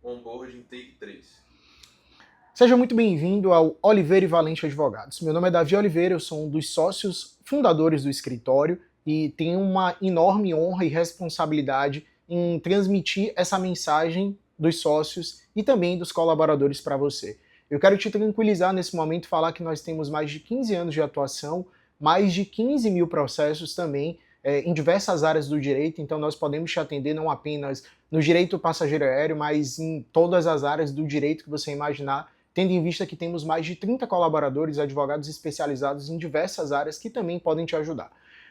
Onboarding Take 3. Seja muito bem-vindo ao Oliveira e Valente Advogados. Meu nome é Davi Oliveira, eu sou um dos sócios fundadores do escritório e tenho uma enorme honra e responsabilidade em transmitir essa mensagem dos sócios e também dos colaboradores para você. Eu quero te tranquilizar nesse momento, falar que nós temos mais de 15 anos de atuação, mais de 15 mil processos também em diversas áreas do direito, então nós podemos te atender não apenas no direito passageiro aéreo, mas em todas as áreas do direito que você imaginar, tendo em vista que temos mais de 30 colaboradores, advogados especializados em diversas áreas que também podem te ajudar.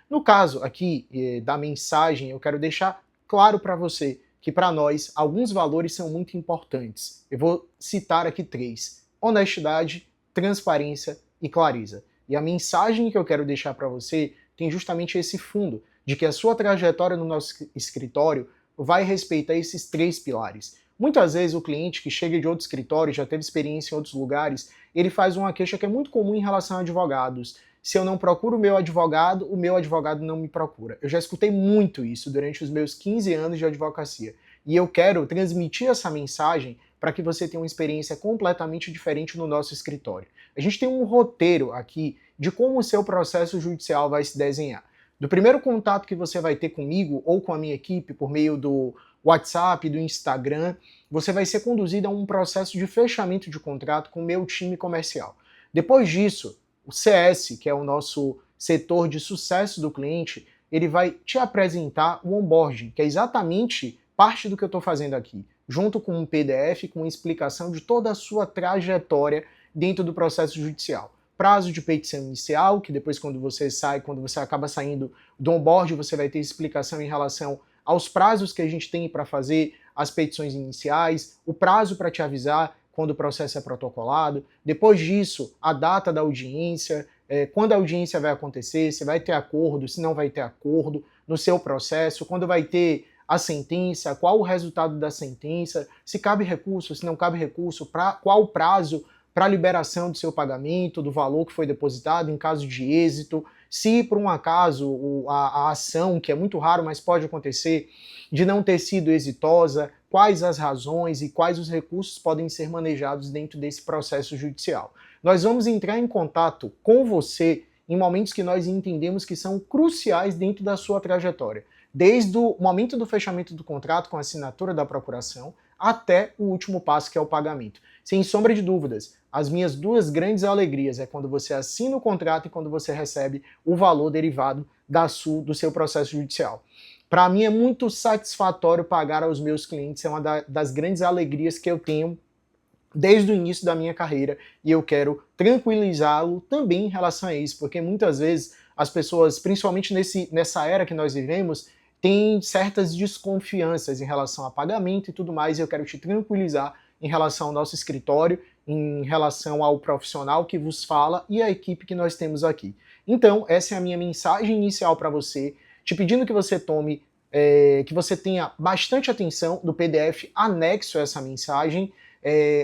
No caso aqui da mensagem, eu quero deixar claro para você que para nós alguns valores são muito importantes. Eu vou citar aqui 3: honestidade, transparência e clareza. E a mensagem que eu quero deixar para você tem justamente esse fundo, de que a sua trajetória no nosso escritório vai respeitar esses 3 pilares. Muitas vezes o cliente que chega de outro escritório, já teve experiência em outros lugares, ele faz uma queixa que é muito comum em relação a advogados. Se eu não procuro o meu advogado não me procura. Eu já escutei muito isso durante os meus 15 anos de advocacia. E eu quero transmitir essa mensagem para que você tenha uma experiência completamente diferente no nosso escritório. A gente tem um roteiro aqui de como o seu processo judicial vai se desenhar. Do primeiro contato que você vai ter comigo ou com a minha equipe por meio do WhatsApp, do Instagram, você vai ser conduzido a um processo de fechamento de contrato com o meu time comercial. Depois disso, o CS, que é o nosso setor de sucesso do cliente, ele vai te apresentar o onboarding, que é exatamente parte do que eu estou fazendo aqui, junto com um PDF com explicação de toda a sua trajetória dentro do processo judicial. Prazo de petição inicial, que depois quando você acaba saindo do onboarding, você vai ter explicação em relação aos prazos que a gente tem para fazer as petições iniciais, o prazo para te avisar quando o processo é protocolado, depois disso, a data da audiência, quando a audiência vai acontecer, se vai ter acordo, se não vai ter acordo no seu processo, quando vai ter a sentença, qual o resultado da sentença, se cabe recurso, se não cabe recurso, qual o prazo para liberação do seu pagamento, do valor que foi depositado em caso de êxito, se por um acaso a ação, que é muito raro, mas pode acontecer, de não ter sido exitosa, quais as razões e quais os recursos podem ser manejados dentro desse processo judicial. Nós vamos entrar em contato com você em momentos que nós entendemos que são cruciais dentro da sua trajetória, desde o momento do fechamento do contrato com a assinatura da procuração até o último passo, que é o pagamento. Sem sombra de dúvidas, as minhas 2 grandes alegrias é quando você assina o contrato e quando você recebe o valor derivado do seu processo judicial. Para mim é muito satisfatório pagar aos meus clientes, é uma das grandes alegrias que eu tenho desde o início da minha carreira, e eu quero tranquilizá-lo também em relação a isso, porque muitas vezes as pessoas, principalmente nessa era que nós vivemos, têm certas desconfianças em relação a pagamento e tudo mais, e eu quero te tranquilizar em relação ao nosso escritório, em relação ao profissional que vos fala e a equipe que nós temos aqui. Então, essa é a minha mensagem inicial para você, te pedindo que você que você tenha bastante atenção do PDF anexo a essa mensagem.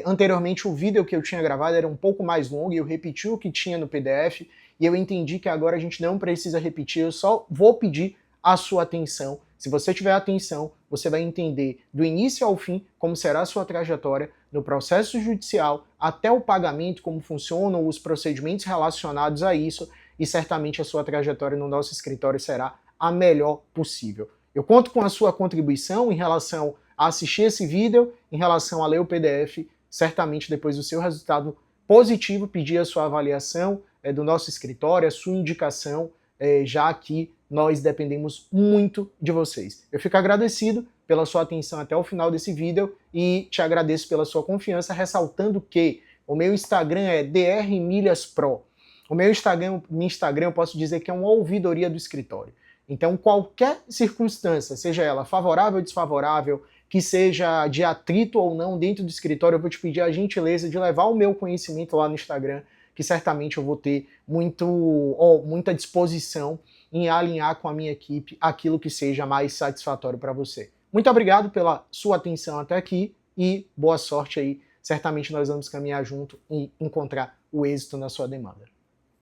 Anteriormente o vídeo que eu tinha gravado era um pouco mais longo e eu repeti o que tinha no PDF e eu entendi que agora a gente não precisa repetir, eu só vou pedir a sua atenção. Se você tiver atenção, você vai entender do início ao fim como será a sua trajetória no processo judicial até o pagamento, como funcionam os procedimentos relacionados a isso, e certamente a sua trajetória no nosso escritório será a melhor possível. Eu conto com a sua contribuição em relação a assistir esse vídeo, em relação a ler o PDF, certamente depois do seu resultado positivo, pedir a sua avaliação do nosso escritório, a sua indicação, já que nós dependemos muito de vocês. Eu fico agradecido pela sua atenção até o final desse vídeo e te agradeço pela sua confiança, ressaltando que o meu Instagram é drmilhaspro. O meu Instagram eu posso dizer que é uma ouvidoria do escritório. Então, qualquer circunstância, seja ela favorável ou desfavorável, que seja de atrito ou não dentro do escritório, eu vou te pedir a gentileza de levar o meu conhecimento lá no Instagram, que certamente eu vou ter muita disposição em alinhar com a minha equipe aquilo que seja mais satisfatório para você. Muito obrigado pela sua atenção até aqui e boa sorte aí. Certamente nós vamos caminhar junto e encontrar o êxito na sua demanda.